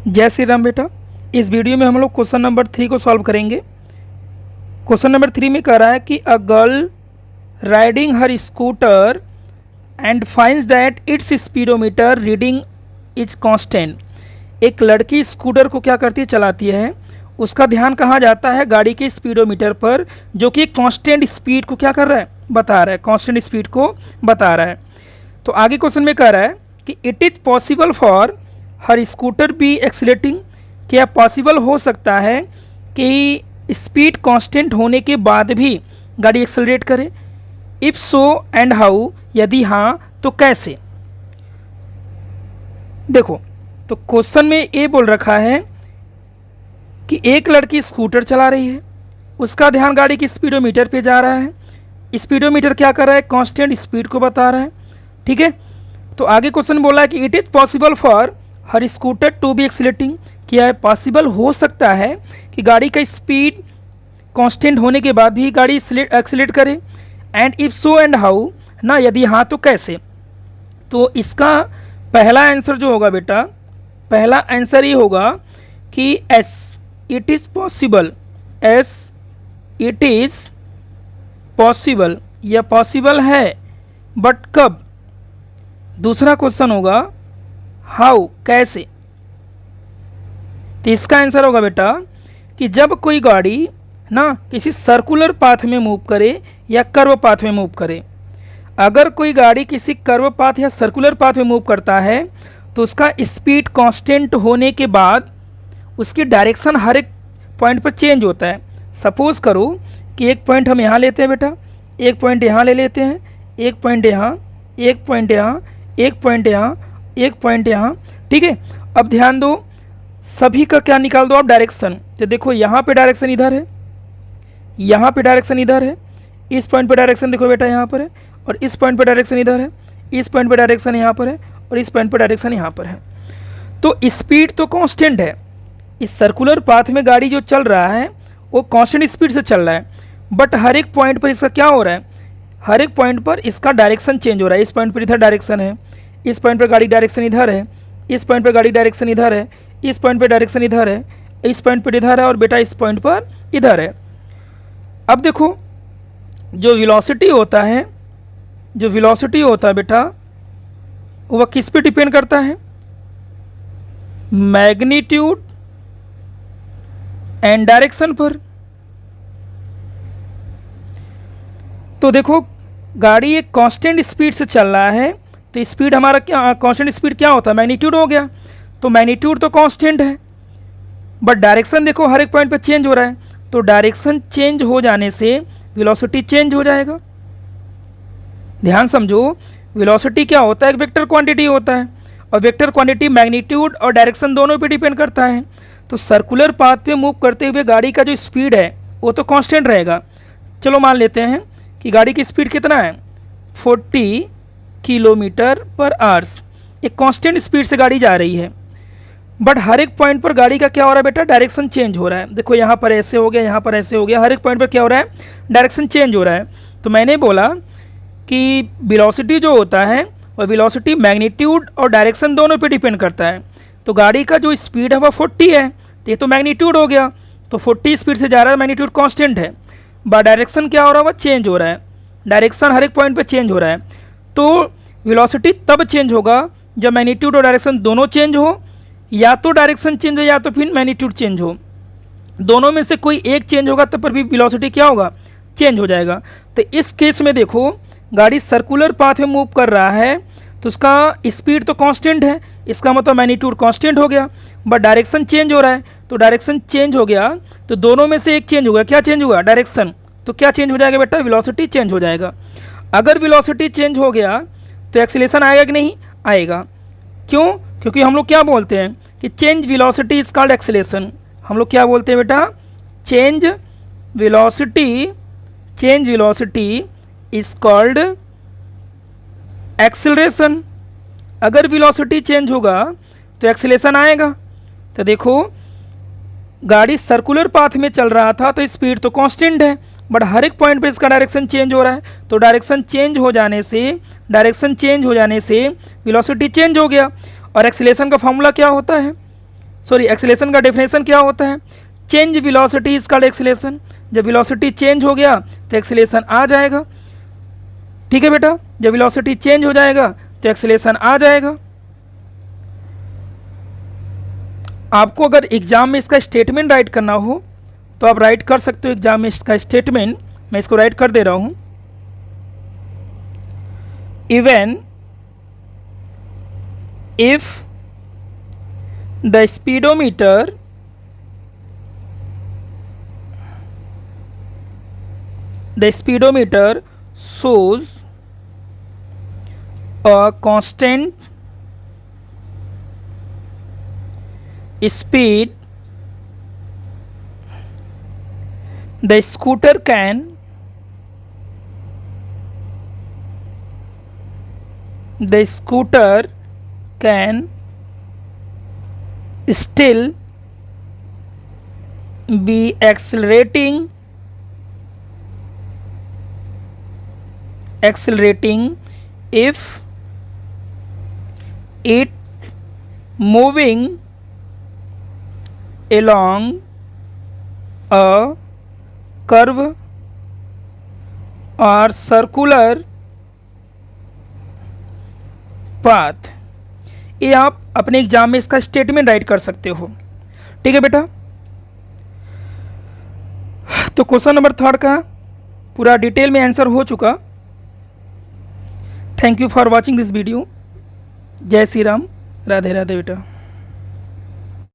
जय श्री राम बेटा। इस वीडियो में हम लोग क्वेश्चन नंबर 3 को सॉल्व करेंगे। क्वेश्चन नंबर 3 में कह रहा है कि a girl riding her scooter and finds that it's speedometer reading is constant. एक लड़की स्कूटर को क्या करती है, चलाती है, उसका ध्यान कहाँ जाता है, गाड़ी के स्पीडोमीटर पर, जो कि कांस्टेंट स्पीड को क्या कर रहा है, बता रहा है, कांस्टेंट स्पीड को बता रहा है। तो आगे क्वेश्चन में कह रहा है कि it is possible for her scooter be accelerating. क्या पॉसिबल हो सकता है कि स्पीड कांस्टेंट होने के बाद भी गाड़ी एक्सेलरेट करे? इफ़ सो एंड हाउ, यदि हाँ तो कैसे। देखो, तो क्वेश्चन में ये बोल रखा है कि एक लड़की स्कूटर चला रही है, उसका ध्यान गाड़ी की स्पीडोमीटर पे जा रहा है। स्पीडोमीटर क्या कर रहा है, कांस्टेंट स्पीड को बता रहा है। ठीक है, तो आगे क्वेश्चन बोला है कि it is possible for her scooter to be accelerating. क्या है, पॉसिबल हो सकता है कि गाड़ी का स्पीड कांस्टेंट होने के बाद भी गाड़ी एक्सीलेट करे। And if so and how, ना यदि हाँ तो कैसे। तो इसका पहला आंसर जो होगा बेटा, पहला आंसर ये होगा कि S, it is possible. S, it is possible, यह पॉसिबल है, बट कब। दूसरा क्वेश्चन होगा हाउ, कैसे। तो इसका आंसर होगा बेटा कि जब कोई गाड़ी ना किसी सर्कुलर पाथ में मूव करे या कर्व पाथ में मूव करे। अगर कोई गाड़ी किसी कर्व पाथ या सर्कुलर पाथ में मूव करता है तो उसका स्पीड कांस्टेंट होने के बाद उसकी डायरेक्शन हर एक पॉइंट पर चेंज होता है। सपोज करो कि एक पॉइंट हम यहाँ लेते हैं बेटा, एक पॉइंट यहाँ ले लेते हैं, एक पॉइंट यहाँ, एक पॉइंट यहाँ, एक पॉइंट यहाँ, एक पॉइंट यहाँ। ठीक है, अब ध्यान दो, सभी का क्या निकाल दो आप, डायरेक्शन। तो देखो यहाँ पे डायरेक्शन इधर है, यहाँ पे डायरेक्शन इधर है, इस पॉइंट पे डायरेक्शन देखो बेटा यहाँ पर है, और इस पॉइंट पे डायरेक्शन इधर है, इस पॉइंट पे डायरेक्शन यहाँ पर है, और इस पॉइंट पे डायरेक्शन यहाँ पर है। तो स्पीड तो कांस्टेंट है। इस सर्कुलर पाथ में गाड़ी जो चल रहा है वो कांस्टेंट स्पीड से चल रहा है, बट हर एक पॉइंट पर इसका क्या हो रहा है, हर एक पॉइंट पर इसका डायरेक्शन चेंज हो रहा है। इस पॉइंट पर इधर डायरेक्शन है, इस पॉइंट पर गाड़ी डायरेक्शन इधर है, इस पॉइंट पर गाड़ी डायरेक्शन इधर है, इस पॉइंट पर डायरेक्शन इधर है, इस पॉइंट पर इधर है, और बेटा इस पॉइंट पर इधर है। अब देखो, जो वेलोसिटी होता है, जो वेलोसिटी होता है बेटा, वह किस पे डिपेंड करता है, मैग्नीट्यूड एंड डायरेक्शन पर। तो देखो, गाड़ी एक कांस्टेंट स्पीड से चल रहा है, तो स्पीड हमारा क्या, कांस्टेंट स्पीड क्या होता है, मैग्नीट्यूड हो गया। तो मैग्नीट्यूड तो कांस्टेंट है, बट डायरेक्शन देखो हर एक पॉइंट पे चेंज हो रहा है। तो डायरेक्शन चेंज हो जाने से वेलोसिटी चेंज हो जाएगा। ध्यान समझो, वेलोसिटी क्या होता है, एक वेक्टर क्वांटिटी होता है, और वेक्टर क्वांटिटी मैग्नीट्यूड और डायरेक्शन दोनों पे डिपेंड करता है। तो सर्कुलर पाथ पे मूव करते हुए गाड़ी का जो स्पीड है वो तो कांस्टेंट रहेगा। चलो मान लेते हैं कि गाड़ी की स्पीड कितना है, 40 किलोमीटर पर आवर्स। एक कांस्टेंट स्पीड से गाड़ी जा रही है, बट हर एक पॉइंट पर गाड़ी का क्या हो रहा है बेटा, डायरेक्शन चेंज हो रहा है। देखो यहाँ पर ऐसे हो गया, यहाँ पर ऐसे हो गया, हर एक पॉइंट पर क्या हो रहा है, डायरेक्शन चेंज हो रहा है। तो मैंने बोला कि वेलोसिटी जो होता है वह वेलोसिटी मैग्नीट्यूड और डायरेक्शन दोनों पे डिपेंड करता है। तो गाड़ी का जो स्पीड है वह 40 है, तो ये तो मैग्नीट्यूड हो गया। तो 40 स्पीड से जा रहा है, मैग्नीट्यूड कांस्टेंट है, बट डायरेक्शन क्या हो रहा है, वह चेंज हो रहा है। डायरेक्शन हर एक पॉइंट पर चेंज हो रहा है। तो वेलोसिटी तब चेंज होगा जब मैग्नीट्यूड और डायरेक्शन दोनों चेंज हो, या तो डायरेक्शन चेंज हो या तो फिर मैग्नीट्यूड चेंज हो। दोनों में से कोई एक चेंज होगा तब पर भी वेलोसिटी क्या होगा, चेंज हो जाएगा। तो इस केस में देखो, गाड़ी सर्कुलर पाथ में मूव कर रहा है तो उसका स्पीड तो कांस्टेंट है, इसका मतलब मैग्नीट्यूड कांस्टेंट हो गया, बट डायरेक्शन चेंज हो रहा है। तो डायरेक्शन चेंज हो गया तो दोनों में से एक चेंज होगा। क्या चेंज हुआ, डायरेक्शन। तो क्या चेंज हो जाएगा बेटा, वेलोसिटी चेंज हो जाएगा। अगर वेलोसिटी चेंज हो गया तो एक्सीलरेशन आएगा कि नहीं आएगा। क्यों, क्योंकि हम लोग क्या बोलते हैं कि change velocity is called acceleration. हम लोग क्या बोलते हैं बेटा, change velocity, change velocity is called acceleration. अगर वेलोसिटी चेंज होगा तो एक्सीलरेशन आएगा। तो देखो, गाड़ी सर्कुलर पाथ में चल रहा था तो स्पीड तो कांस्टेंट है, बट हर एक पॉइंट पे इसका डायरेक्शन चेंज हो रहा है। तो डायरेक्शन चेंज हो जाने से वेलोसिटी चेंज हो गया। और एक्सीलरेशन का फॉर्मूला क्या होता है, सॉरी एक्सेलेरेशन का डेफिनेशन क्या होता है, change velocity is called acceleration. जब वेलोसिटी चेंज हो गया तो एक्सेलेरेशन आ जाएगा। ठीक है बेटा, जब वेलोसिटी चेंज हो जाएगा तो एक्सेलेरेशन आ जाएगा। आपको अगर एग्जाम में इसका स्टेटमेंट राइट करना हो तो आप राइट कर सकते हो एग्जाम में इसका स्टेटमेंट। मैं इसको राइट कर दे रहा हूं। Even if the speedometer shows a constant speed, the scooter can still be accelerating if it moving along a curve or circular path. ये आप अपने एग्जाम में इसका स्टेटमेंट राइट कर सकते हो। ठीक है बेटा, तो क्वेश्चन नंबर 3 का पूरा डिटेल में आंसर हो चुका। Thank you for watching this video. जय श्री राम, राधे राधे बेटा।